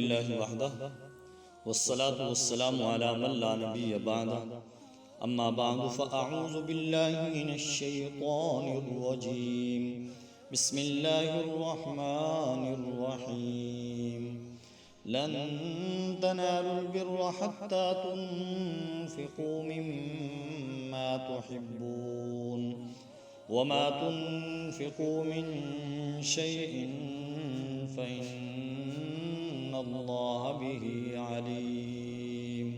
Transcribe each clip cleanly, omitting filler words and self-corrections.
للہ وحدہ والصلاة والسلام علی من لا نبی بعدہ اما بعد فاعوذ باللہ من الشیطان الرجیم بسم اللہ الرحمن الرحیم لن تنالوا البر حتى تنفقوا مما تحبون وما تنفقوا من شيء فإن الله به عليم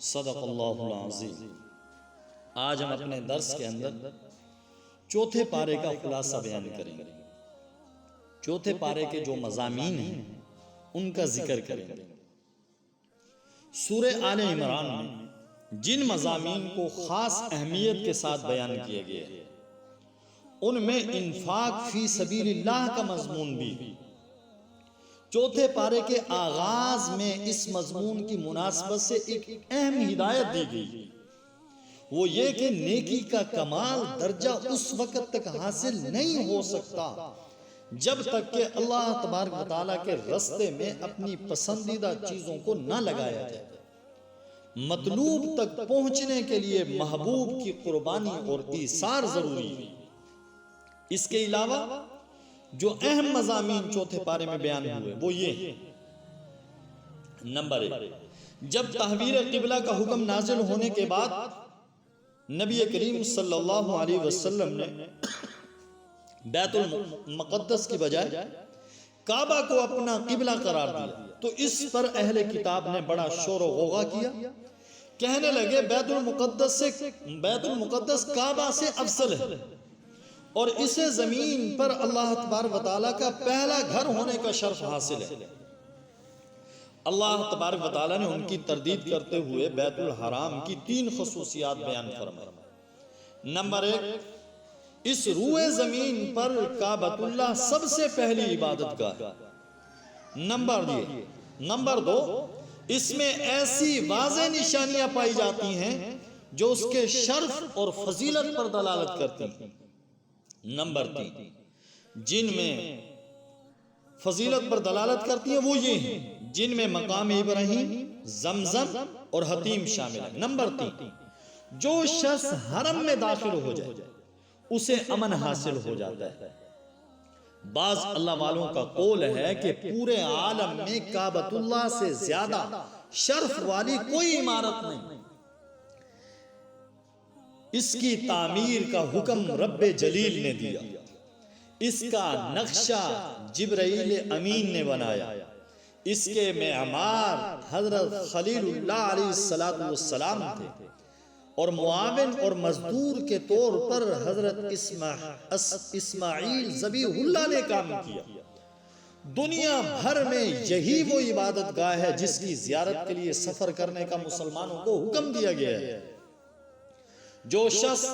صدق اللہ العظیم۔ آج ہم اپنے درس کے اندر چوتھے پارے کا خلاصہ بیان کریں گے۔ چوتھے پارے کے جو مضامین ہیں ان کا ذکر کریں گے۔ سورہ آل عمران میں جن مضامین کو خاص اہمیت کے ساتھ بیان کیا گیا ہے ان میں انفاق فی سبیل اللہ کا مضمون بھی۔ چوتھے پارے کے آغاز میں اس مضمون کی مناسبت سے ایک اہم ہدایت دی گئی، وہ یہ کہ نیکی کا کمال درجہ اس وقت تک حاصل نہیں ہو سکتا جب تک کہ اللہ تبارک و تعالیٰ کے راستے میں اپنی پسندیدہ چیزوں کو نہ لگایا جائے۔ مطلوب تک پہنچنے کے لیے محبوب کی قربانی اور ایثار ضروری ہے۔ اس کے علاوہ جو اہم مضامین چوتھے پارے میں بیان ہوئے وہ یہ ہیں۔ نمبر 1، جب تحویل قبلہ کا حکم نازل ہونے کے بعد نبی کریم صلی اللہ علیہ وسلم نے بیت المقدس کی بجائے کعبہ کو اپنا قبلہ قرار دیا تو اس پر اہل کتاب نے بڑا شور و غوغا کیا، کہنے لگے بیت المقدس کعبہ سے افضل ہے اور اسے زمین پر اللہ تبارک و تعالیٰ کا پہلا گھر ہونے کا شرف حاصل ہے۔ اللہ تبارک و تعالیٰ نے ان کی تردید کرتے ہوئے بیت الحرام کی 3 خصوصیات بیان فرمائے۔ نمبر 1، اس روئے زمین پر کعبۃ اللہ سب سے پہلی عبادت گاہ ہے۔ نمبر 2، اس میں ایسی واضح نشانیاں پائی جاتی ہیں جو اس کے شرف اور فضیلت پر دلالت کرتی ہیں۔ نمبر 3، جن میں فضیلت پر دلالت کرتی ہیں وہ یہ ہیں جن میں مقام ابراہیم، زمزم اور حتیم شامل ہیں۔ نمبر 3، جو شخص حرم میں داخل ہو جائے اسے امن حاصل ہو جاتا ہے۔ بعض اللہ والوں کا قول ہے کہ پورے عالم میں کعبۃ اللہ سے زیادہ شرف والی کوئی عمارت نہیں۔ اس کی تعمیر کا حکم رب جلیل نے دیا، اس کا نقشہ جبرائیل امین نے بنایا، اس کے معمار حضرت خلیل اللہ علیہ السلام تھے اور معاون اور مزدور کے طور پر حضرت اسماعیل ذبیح اللہ نے کام کیا۔ دنیا بھر میں یہی وہ عبادت گاہ ہے جس کی زیارت کے لیے سفر کرنے کا مسلمانوں کو حکم دیا گیا ہے۔ جو شخص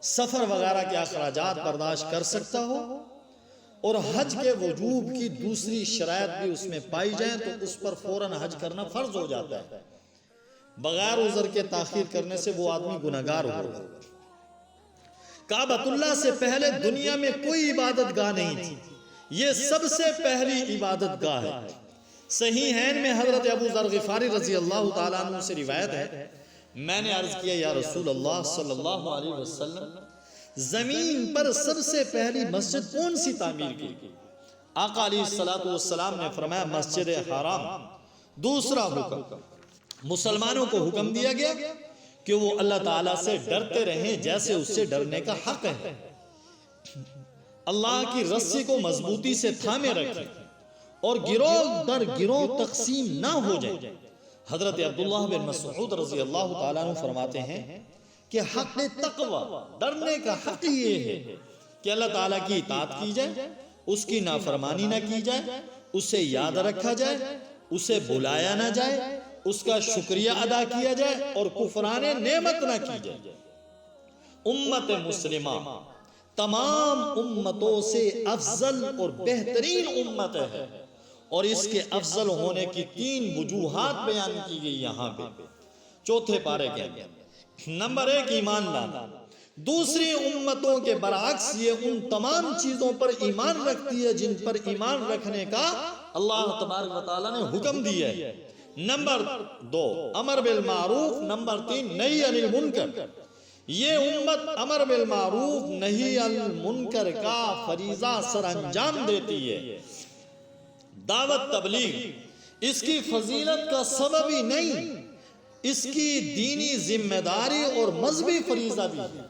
سفر وغیرہ کے اخراجات برداشت کر سکتا ہو اور حج کے وجوب کی دوسری شرائط بھی اس میں پائی جائیں تو اس پر فوراً حج کرنا فرض ہو جاتا ہے۔ بغیر عذر کے تاخیر کرنے سے وہ آدمی گنہگار ہوگا۔ کعبۃ اللہ سے پہلے دنیا میں کوئی عبادت گاہ نہیں تھی، یہ سب سے پہلی عبادت گاہ ہے۔ صحیحین میں حضرت ابو ذر غفاری رضی اللہ تعالیٰ عنہ سے روایت ہے، میں نے عرض کیا یا رسول اللہ صلی اللہ علیہ وسلم، زمین پر سب سے پہلی مسجد کون سی تعمیر کی؟ آقا علیہ السلام نے فرمایا مسجد حرام۔ دوسرا حکم، مسلمانوں کو حکم دیا گیا کہ وہ اللہ تعالیٰ سے ڈرتے رہیں جیسے اس سے ڈرنے کا حق ہے۔ اللہ کی رسی کو مضبوطی سے تھامے رکھیں اور گروہ در گروہ تقسیم نہ ہو جائیں۔ حضرت عبداللہ بن مسعود رضی اللہ تعالیٰ عنہ فرماتے ہیں کہ حق تقوی، ڈرنے کا حق یہ ہے کہ اللہ تعالیٰ کی اطاعت کی جائے، اس کی نافرمانی نہ کی جائے، اسے یاد رکھا جائے، اسے بلایا نہ جائے، اس کا شکریہ ادا کیا جائے اور کفران نعمت نہ کی جائے۔ امت مسلمہ تمام امتوں سے افضل اور بہترین امت ہے اور اس کے افضل ہونے کی 3 وجوہات بیان کی گئی یہاں پہ چوتھے پارے کے اندر۔ نمبر 1، ایمان لانا۔ دوسری امتوں کے برعکس یہ ان تمام چیزوں پر ایمان رکھتی ہے جن پر ایمان رکھنے کا اللہ تبارک و تعالیٰ نے حکم دیا ہے۔ نمبر 2 امر بالمعروف، نمبر 3 نہی عن المنکر۔ یہ امت امر بالمعروف نہی عن المنکر کا فریضہ سر انجام دیتی ہے۔ دعوت تبلیغ اس کی فضیلت کا سبب ہی نہیں، اس کی دینی ذمہ داری اور مذہبی فریضہ بھی ہے۔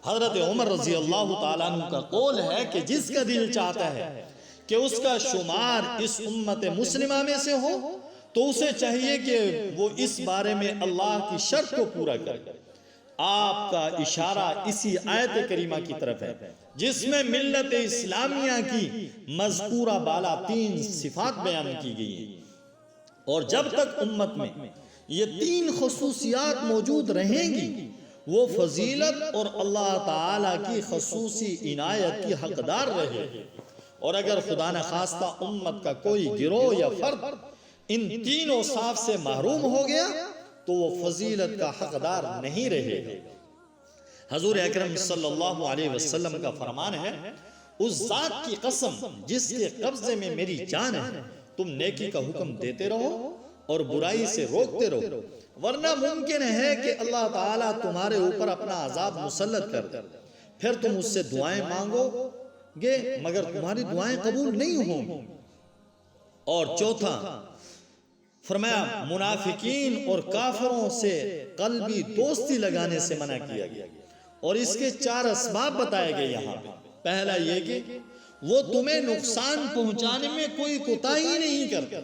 حضرت عمر رضی اللہ تعالیٰ عنہ کا قول ہے کہ جس کا دل چاہتا ہے کہ اس کا شمار اس امت مسلمہ میں سے ہو تو اسے چاہیے کہ وہ اس بارے میں اللہ کی شرط کو پورا کرے۔ آپ کا اشارہ اسی آیت کریمہ کی طرف ہے جس میں ملت اسلامیہ کی مذکورہ بالا 3 صفات بیان کی گئی ہیں، اور جب تک امت میں یہ 3 خصوصیات موجود رہیں گی وہ فضیلت اور اللہ تعالیٰ کی خصوصی عنایت کی حقدار رہے گی۔ اور اگر خدا نخواستہ امت کا کوئی گروہ یا فرد ان 3 اوصاف سے محروم ہو گیا تو وہ فضیلت کا حقدار نہیں رہے گا۔ حضور اکرم صلی اللہ علیہ وسلم کا فرمان ہے، اس ذات کی قسم جس کے قبضے میں میری جان ہے، تم نیکی کا حکم دیتے رہو اور برائی سے روکتے رہو، ورنہ ممکن ہے کہ اللہ تعالیٰ تمہارے اوپر اپنا عذاب مسلط کر دے، پھر تم اس سے دعائیں مانگو گے مگر تمہاری دعائیں قبول نہیں ہوں گی۔ اور چوتھا فرمایا منافقین اور کافروں سے قلبی دوستی لگانے سے منع کیا گیا، اور اس کے 4 اسباب بتائے گئے یہاں پہ۔ پہلا یہ کہ وہ تمہیں نقصان پہنچانے میں کوئی کوتاہی نہیں کرتے۔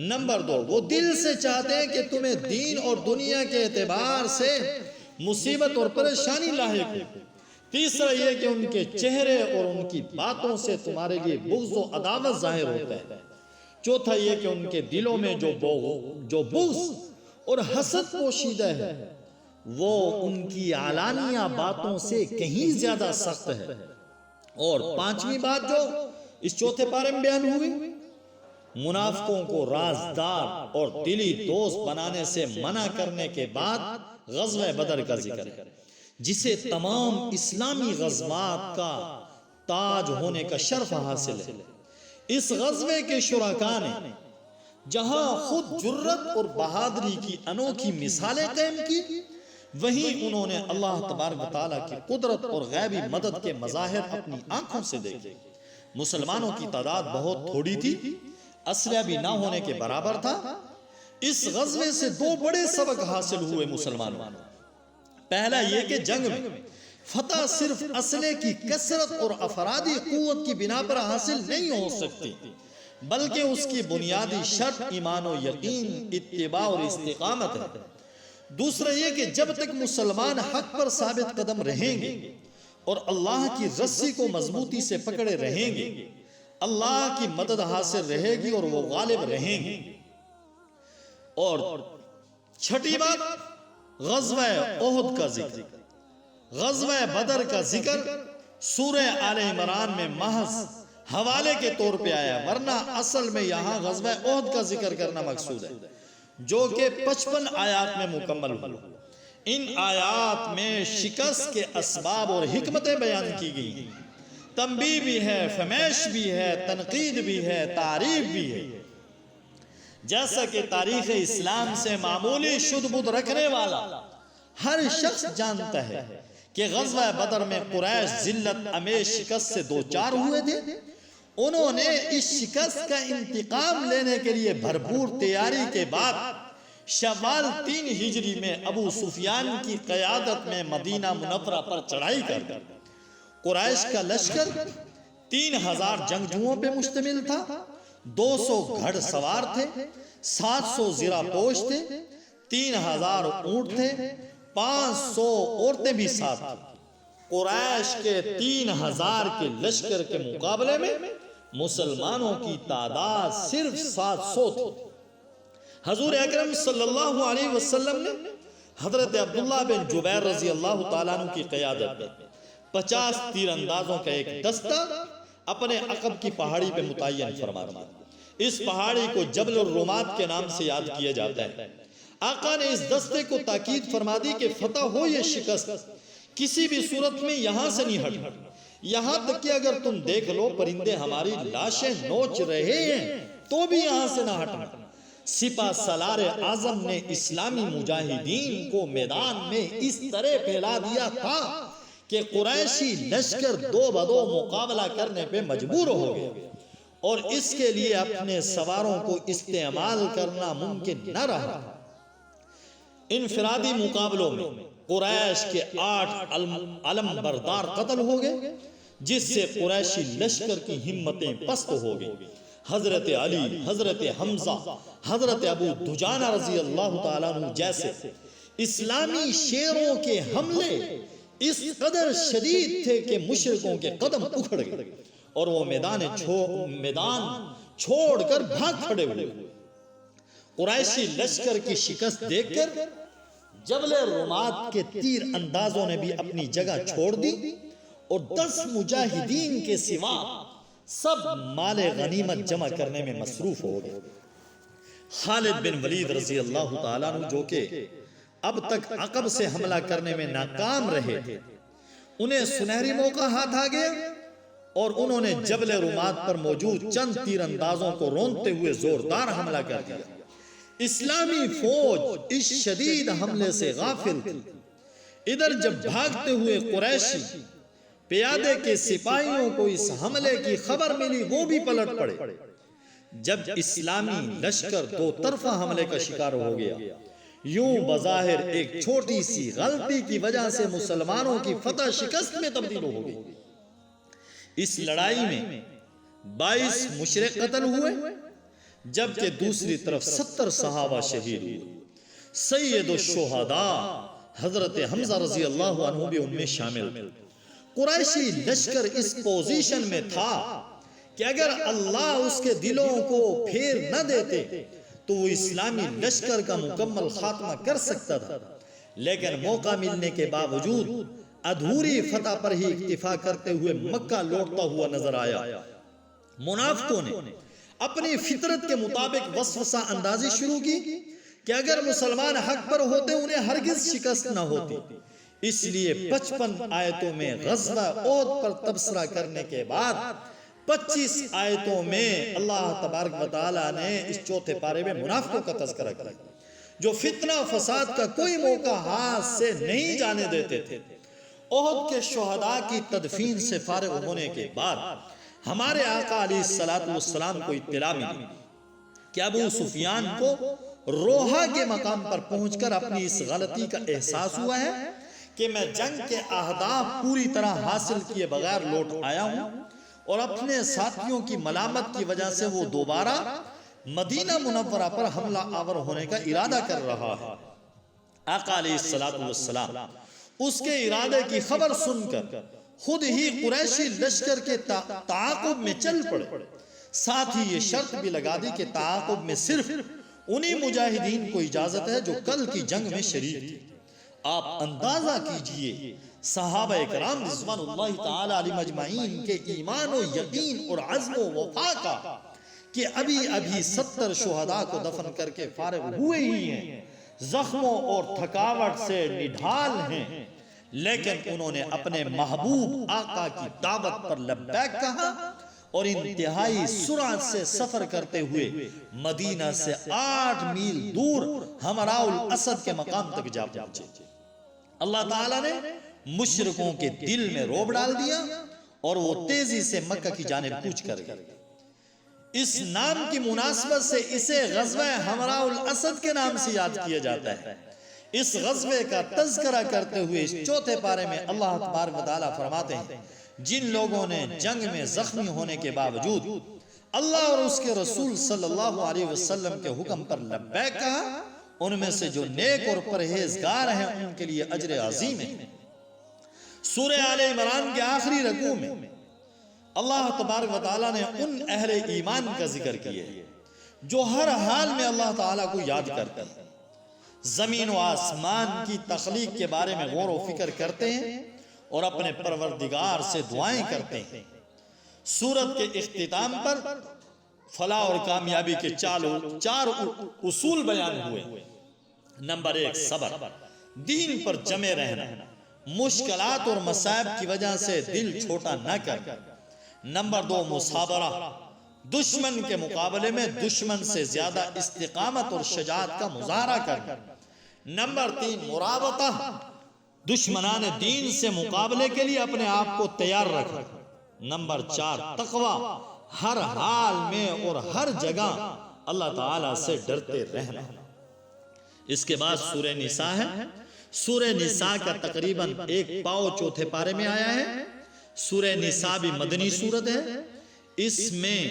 نمبر 2 وہ دل سے چاہتے ہیں کہ تمہیں دین اور دنیا کے اعتبار سے مصیبت اور پریشانی لاحق ہو۔ تیسرا یہ کہ ان کے چہرے اور ان کی باتوں سے تمہارے لیے بغض و عداوت ظاہر ہوتا ہے۔ چوتھا یہ کہ ان کے دلوں میں جو بغض اور حسد پوشیدہ ہے وہ ان کی علانیہ باتوں سے کہیں زیادہ سخت ہے۔ اور 5ویں بات جو اس چوتھے پارے میں بیان ہوئی، منافقوں کو رازدار اور دلی دوست بنانے سے منع کرنے کے بعد غزوہ بدر کا ذکر ہے، جسے تمام اسلامی غزوات کا تاج ہونے کا شرف حاصل ہے۔ اس غزوے کے شرکاء نے جہاں خود جرت اور بہادری کی انوکھی مثالیں قائم کی، وہیں انہوں نے اللہ تبارک و تعالیٰ کی قدرت اور غیبی مدد کے مظاہر اپنی آنکھوں سے دیکھے۔ مسلمانوں کی تعداد بہت تھوڑی تھی، اسلحہ بھی نہ ہونے کے برابر تھا۔ اس غزوے سے 2 بڑے سبق حاصل ہوئے مسلمانوں۔ پہلا یہ کہ جنگ میں فتح صرف اسلحے کی کثرت اور افرادی قوت کی بنا پر حاصل نہیں ہو سکتی، بلکہ اس کی بنیادی شرط ایمان و یقین، اتباع اور استقامت ہے۔ دوسرا یہ کہ جب تک مسلمان حق پر ثابت قدم رہیں گے اور اللہ کی رسی کو مضبوطی سے پکڑے رہیں گے، اللہ کی مدد حاصل رہے گی اور وہ غالب رہیں گے۔ اور 6ٹھی بات غزوہ احد کا ذکر۔ غزوہ بدر کا ذکر سورہ آل عمران میں محض حوالے کے طور پہ آیا، ورنہ اصل میں یہاں غزوہ احد کا ذکر کرنا مقصود ہے، جو کہ 55 آیات میں مکمل ہوا۔ ان آیات میں شکست کے اسباب اور حکمتیں بیان کی گئی ہیں، تنبیہ بھی ہے، فمائش بھی ہے، تنقید بھی ہے، تعریف بھی ہے۔ جیسا کہ تاریخ اسلام سے معمولی شد بدھ رکھنے والا ہر شخص جانتا ہے کہ غزوہ بدر میں قریش ذلت امیز شکست سے دوچار ہوئے تھے۔ انہوں نے اس شکست کا انتقام لینے کے لیے بھرپور تیاری کے بعد شوال 3 ہجری میں ابو سفیان کی قیادت میں مدینہ منورہ پر چڑھائی کر دی۔ قریش کا لشکر 3000 جنگجوؤں پہ مشتمل تھا، 200 گھڑ سوار تھے، 700 زرہ پوش تھے، 3000 اونٹ تھے، 500 عورتیں بھی ساتھ تھیں۔ قریش کے 3000 کے لشکر کے مقابلے میں مسلمانوں کی تعداد صرف 700 تھی۔ حضور اکرم صلی اللہ علیہ وسلم نے حضرت عبداللہ بن جبیر رضی اللہ تعالیٰ عنہ کی قیادت میں 50 تیر اندازوں کا ایک دستہ اپنے عقب کی پہاڑی پہ متعین فرما دیا۔ اس پہاڑی کو جبل الرومات کے نام سے یاد کیا جاتا ہے۔ آقا نے اس دستے کو تاکید فرما دی کہ فتح ہو یا شکست کسی بھی صورت میں یہاں سے نہیں ہٹ، یہاں تک کہ اگر تم دیکھ لو پرندے ہماری لاشیں نوچ رہے ہیں تو بھی یہاں سے نہ ہٹنا۔ سپہ سالار اعظم نے اسلامی مجاہدین کو میدان میں اس طرح پھیلا دیا تھا کہ قریشی لشکر دو بدو مقابلہ کرنے پہ مجبور ہو گئے، اور اس کے لیے اپنے سواروں کو استعمال کرنا ممکن نہ رہا۔ انفرادی مقابلوں میں قریش کے 8 علم بردار قتل ہو گئے، جس سے قریشی لشکر کی ہمتیں پست ہو گئی۔ حضرت علی، حضرت حمزہ، حضرت ابو دجانہ رضی اللہ تعالیٰ عنہ جیسے اسلامی شیروں کے حملے اس قدر شدید تھے کہ مشرکوں کے قدم اکھڑ گئے اور وہ میدان چھوڑ کر بھاگ کھڑے ہوئے۔ قریشی لشکر کی شکست دیکھ کر جبل رومات کے تیر اندازوں نے بھی اپنی جگہ چھوڑ دی اور 10 مجاہدین کے سوا سب مال غنیمت جمع کرنے میں مصروف ہو گئے۔ خالد بن ولید رضی اللہ تعالیٰ عنہ جو کہ اب تک عقب سے حملہ کرنے میں ناکام رہے تھے، انہیں سنہری موقع ہاتھ آ گیا اور انہوں نے جبل رومات پر موجود چند تیر اندازوں کو روندتے ہوئے زوردار حملہ کر دیا۔ اسلامی فوج اس شدید حملے سے غافل تھی۔ ادھر جب بھاگتے ہوئے قریشی پیادے کے سپاہیوں کو اس حملے کی خبر ملی، وہ بھی پلٹ پڑے۔ جب اسلامی لشکر دو طرفہ حملے کا شکار ہو گیا، یوں بظاہر ایک چھوٹی سی غلطی کی وجہ سے مسلمانوں کی فتح شکست میں تبدیل ہو گئی۔ اس لڑائی میں 22 مشرک قتل ہوئے، جبکہ دوسری طرف 70 صحابہ شہید ہوئے۔ سید الشہداء حضرت حمزہ رضی اللہ عنہ بھی ان میں شامل تھے۔ قریشی لشکر اس پوزیشن میں تھا کہ اگر اللہ اس کے دلوں کو پھیر نہ دیتے تو وہ اسلامی لشکر کا مکمل خاتمہ کر سکتا تھا، لیکن موقع ملنے کے باوجود ادھوری فتح پر ہی اکتفا کرتے ہوئے مکہ لوٹتا ہوا نظر آیا۔ منافقوں نے اپنی فطرت کے مطابق وسوسہ اندازی شروع کی کہ اگر مسلمان حق پر ہوتے انہیں ہرگز شکست نہ ہوتی۔ اس لیے 55 آیتوں میں غزوہ احد پر تبصرہ کرنے کے بعد 25 آیتوں میں اللہ تبارک و تعالیٰ نے اس چوتھے پارے میں منافقوں کا تذکرہ کیا، جو فتنہ فساد کا کوئی موقع ہاتھ سے نہیں جانے دیتے تھے۔ احد کے شہداء کی تدفین سے فارغ ہونے کے بعد ہمارے آقا علیہ السلام کو اطلاع ملی کہ ابو سفیان کو روحہ کے مقام پر پہنچ کر اپنی اس غلطی کا احساس ہوا ہے کہ میں جنگ کے اہداف پوری طرح حاصل کیے بغیر لوٹ آیا ہوں، اور اپنے ساتھیوں کی ملامت کی وجہ سے وہ دوبارہ مدینہ منورہ پر حملہ آور ہونے کا ارادہ کر رہا ہے۔ آقا علیہ السلام اس کے ارادے کی خبر سن کر خود ہی قریشی لشکر کے تعاقب میں چل پڑے، ساتھ ہی یہ شرط بھی لگا دی کہ تعاقب میں صرف انہی مجاہدین کو اجازت ہے جو کل کی جنگ میں شریک تھے۔ آپ اندازہ کیجئے صحابہ اکرام رضوان اللہ تعالی علیہ مجمعین کے ایمان و یقین اور عزم و وفا کا کہ ابھی 70 شہداء کو دفن کر کے فارغ ہوئے ہی ہیں، زخموں اور تھکاوٹ سے نڈھال ہیں، لیکن انہوں نے اپنے محبوب آقا کی دعوت پر لبیک کہا اور انتہائی سرعت سے سفر کرتے ہوئے مدینہ سے 8 میل دور حمراء الاسد کے مقام تک جا پہنچے۔ اللہ تعالیٰ نے مشرکوں کے دل میں رعب ڈال دیا اور وہ تیزی سے مکہ کی جانب کوچ کر گئے۔ اس نام کی مناسبت سے اسے غزوہ حمراء الاسد کے نام سے یاد کیا جاتا ہے۔ اس غزوے کا تذکرہ کرتے ہوئے اس چوتھے پارے میں اللہ تبارک و تعالیٰ فرماتے ہیں، جن لوگوں نے جنگ میں زخمی ہونے کے باوجود اللہ اور اس کے رسول صلی اللہ علیہ وسلم کے حکم پر لبیک کہا، ان میں سے جو نیک اور پرہیزگار ہیں ان کے لیے اجر عظیم ہے۔ سورہ آل عمران کے آخری رکوع میں اللہ تبارک و تعالیٰ نے ان اہل ایمان کا ذکر کیا ہے جو ہر حال میں اللہ تعالیٰ کو یاد کرتے ہیں، زمین و آسمان کی تخلیق کے بارے میں غور و فکر کرتے ہیں اور اپنے پروردگار سے دعائیں کرتے ہیں۔ سورت کے اختتام پر فلاح اور کامیابی کے 4 اصول بیان ہوئے۔ نمبر 1 صبر، دین پر جمے رہنا، مشکلات اور مصائب کی وجہ سے دل چھوٹا نہ کرنا۔ نمبر 2 مصابرہ، دشمن کے مقابلے میں دشمن سے زیادہ استقامت اور شجاعت کا مظاہرہ کرنا۔ نمبر 3 مرابطہ، دشمنان دین سے مقابلے کے لیے اپنے آپ کو تیار رکھنا۔ نمبر 4 تقوی، ہر حال میں اور ہر جگہ اللہ تعالیٰ سے ڈرتے رہنا۔ اس کے بعد سورہ نساء ہے۔ سورہ نساء کا تقریباً 1 پاؤ چوتھے پارے میں آیا ہے۔ سورہ نساء بھی مدنی سورت ہے۔ اس میں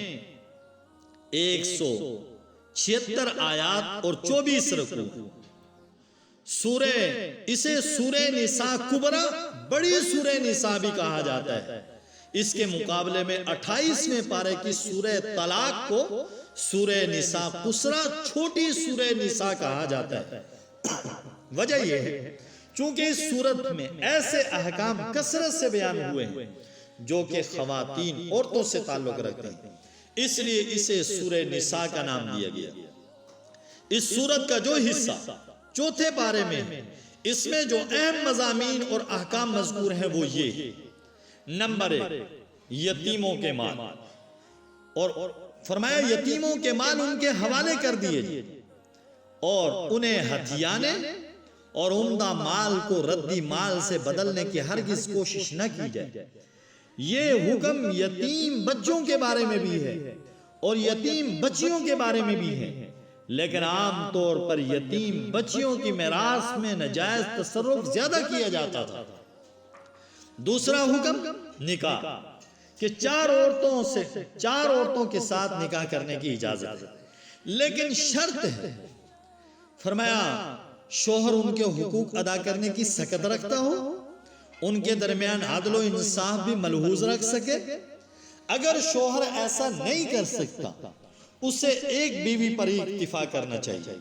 176 آیات اور 24 رکوع۔ اسے سورہ نساء کبریٰ، بڑی سورہ نساء بھی کہا جاتا ہے۔ اس کے مقابلے میں 28ویں پارے کی سورہ طلاق کو سورہ نساء قصریٰ، چھوٹی سورہ نساء کہا جاتا ہے۔ وجہ یہ ہے چونکہ اس سورت میں ایسے احکام کثرت سے بیان ہوئے ہیں جو کہ خواتین، عورتوں سے تعلق رکھتے ہیں، اس لیے اسے سورہ نساء کا نام دیا گیا۔ اس سورت کا جو حصہ چوتھے پارے میں ہے، اس میں جو اہم مضامین اور احکام مذکور ہیں وہ یہ: نمبر 1 یتیموں کے مال، اور فرمایا یتیموں کے مال ان کے حوالے کر دیے اور انہیں ہتھیانے اور عمدہ مال کو ردی مال سے بدلنے کی ہرگز کوشش نہ کی جائے۔ یہ حکم یتیم بچوں کے بارے میں بھی ہے اور یتیم بچیوں کے بارے میں بھی ہے، لیکن عام طور پر یتیم بچیوں کی میراث میں ناجائز تصرف زیادہ کیا جاتا تھا۔ دوسرا حکم نکاح، کہ 4 عورتوں کے ساتھ نکاح کرنے کی اجازت ہے، لیکن شرط ہے، فرمایا شوہر ان کے حقوق ادا کرنے کی سکت رکھتا ہو، ان کے درمیان عدل و انصاف بھی ملحوظ رکھ سکے۔ اگر شوہر ایسا نہیں کر سکتا، اسے ایک بیوی پر ہی اکتفا کرنا چاہیے۔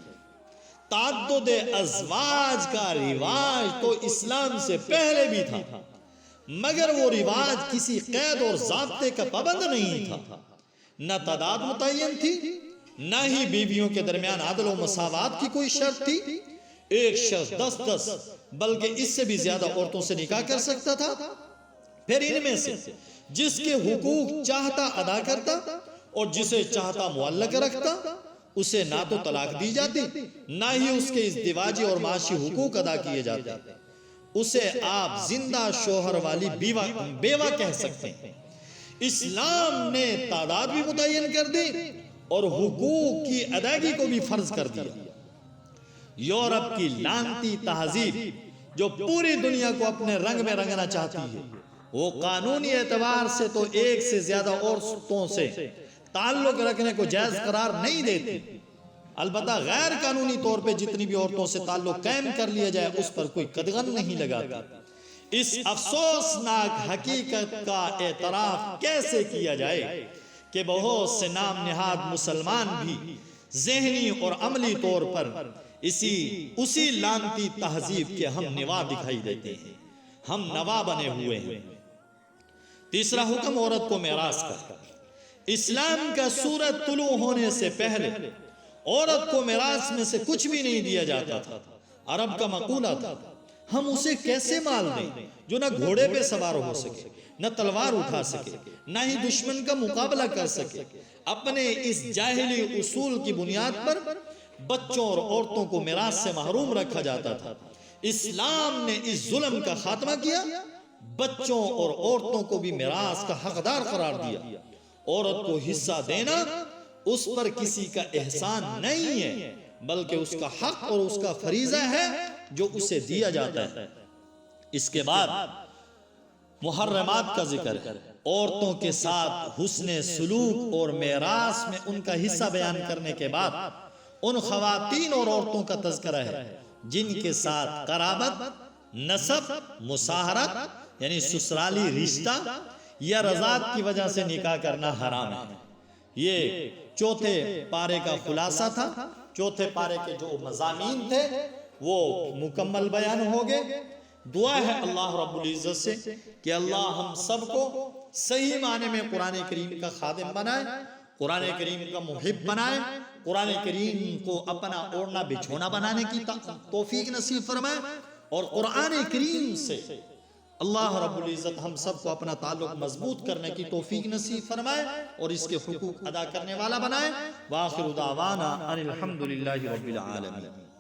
تعدد ازواج کا رواج تو اسلام سے پہلے بھی تھا، مگر وہ رواج کسی قید اور ضابطے کا پابند نہیں تھا، نہ تعداد متعین تھی، نہ ہی بیویوں کے درمیان عدل و مساوات کی کوئی شرط تھی۔ ایک شخص 10 بلکہ اس سے بھی زیادہ عورتوں سے نکاح کر سکتا تھا۔ پھر ان میں سے جس کے حقوق چاہتا ادا کرتا اور جسے چاہتا معلق رکھتا، اسے نہ تو طلاق دی جاتی، نہ ہی اس کے ازدواجی اور معاشی حقوق ادا کیے جاتے۔ اسے آپ زندہ شوہر والی بیوہ کہہ سکتے ہیں۔ اسلام نے تعداد بھی متعین کر دی اور حقوق کی ادائیگی کو بھی فرض کر دیا۔ یورپ کی لانتی تہذیب جو پوری دنیا کو اپنے رنگ میں رنگنا چاہتی ہے، وہ قانونی اعتبار سے تو ایک سے زیادہ عورتوں سے تعلق رکھنے کو جائز قرار نہیں دیتی، البتہ غیر قانونی طور پہ جتنی بھی عورتوں سے تعلق قائم کر لیا جائے اس پر کوئی قدغن نہیں لگاتا۔ اس افسوسناک حقیقت کا اعتراف کیسے کیا جائے کہ بہت سے نام نہاد مسلمان بھی ذہنی اور عملی طور پر اسی لانتی تہذیب کے ہم نوا دکھائی دیتے ہیں، ہم نوا بنے ہوئے ہیں۔ تیسرا حکم عورت کو میراث کا۔ اسلام کا سورج طلوع ہونے سے پہلے عورت کو میراث میں سے کچھ بھی نہیں دیا جاتا تھا۔ عرب کا مقولہ تھا، ہم اسے کیسے مال دیں جو نہ گھوڑے پہ سوار ہو سکے، نہ تلوار اٹھا سکے، نہ ہی دشمن کا مقابلہ کر سکے۔ اپنے اس جاہلی اصول کی بنیاد پر بچوں اور عورتوں کو میراث سے محروم رکھا جاتا تھا۔ اسلام نے اس ظلم کا خاتمہ کیا، بچوں اور عورتوں کو بھی میراث کا حقدار قرار دیا۔ عورت کو حصہ دینا اس پر کسی کا احسان نہیں ہے، بلکہ اس کا حق اور اس کا فریضہ ہے جو اسے دیا جاتا ہے۔ اس کے بعد محرمات کا ذکر ہے، عورتوں کے ساتھ حسن سلوک اور میراث میں ان کا حصہ بیان کرنے کے بعد ان خواتین اور عورتوں کا تذکرہ ہے جن کے ساتھ قرابت، نسب، مصاہرت یعنی سسرالی رشتہ یا رضاعت کی وجہ سے نکاح کرنا حرام ہے۔ یہ چوتھے پارے کا خلاصہ تھا۔ چوتھے پارے کے جو مضامین تھے وہ مکمل بیان ہو گئے۔ دعا ہے اللہ رب العزت سے کہ اللہ ہم سب کو صحیح معنی میں قرآن کریم کا خادم بنائے، قرآن کریم کا محب بنائے، قرآن کریم کو اپنا اوڑھنا بچھونا بنانے کی توفیق نصیب فرمائے، اور قرآن کریم سے اللہ رب العزت ہم سب کو اپنا تعلق مضبوط کرنے کی توفیق نصیب فرمائے اور اس کے حقوق ادا کرنے والا بنائے۔ وآخر دعوانا ان الحمدللہ رب العالمین۔